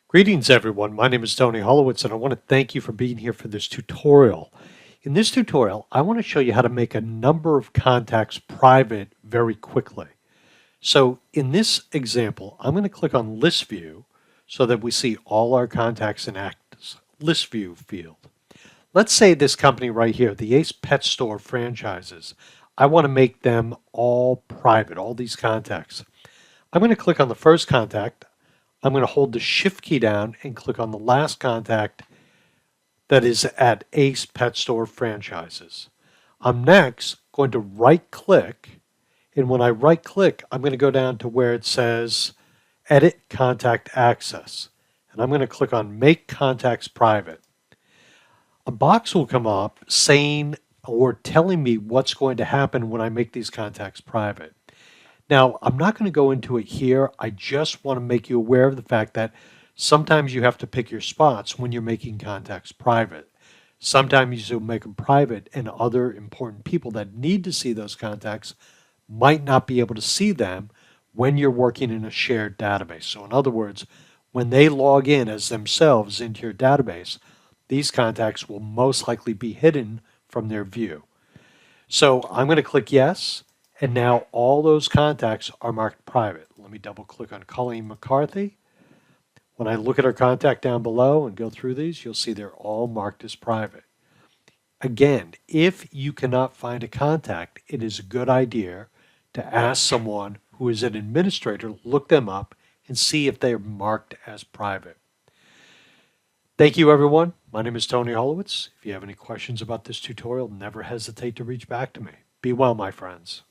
Greetings everyone, my name is Tony Holowitz and I want to thank you for being here for this tutorial. In this tutorial, I want to show you how to make a number of contacts private very quickly. So in this example, I'm going to click on List View so that we see all our contacts in Act's List View field. Let's say this company right here, the Ace Pet Store franchises, I want to make them all private, all these contacts. I'm going to click on the first contact. I'm going to hold the Shift key down and click on the last contact that is at Ace Pet Store franchises. I'm next going to right click, and when I right click, I'm going to go down to where it says Edit Contact Access, and I'm going to click on Make Contacts Private. A box will come up saying or telling me what's going to happen when I make these contacts private. Now, I'm not going to go into it here. I just want to make you aware of the fact that sometimes you have to pick your spots when you're making contacts private. Sometimes you'll make them private and other important people that need to see those contacts might not be able to see them when you're working in a shared database. So in other words, when they log in as themselves into your database, these contacts will most likely be hidden from their view. So I'm going to click yes. And now all those contacts are marked private. Let me double click on Colleen McCarthy. When I look at her contact down below and go through these, you'll see they're all marked as private. Again, if you cannot find a contact, it is a good idea to ask someone who is an administrator, look them up and see if they are marked as private. Thank you, everyone. My name is Tony Holowitz. If you have any questions about this tutorial, never hesitate to reach back to me. Be well, my friends.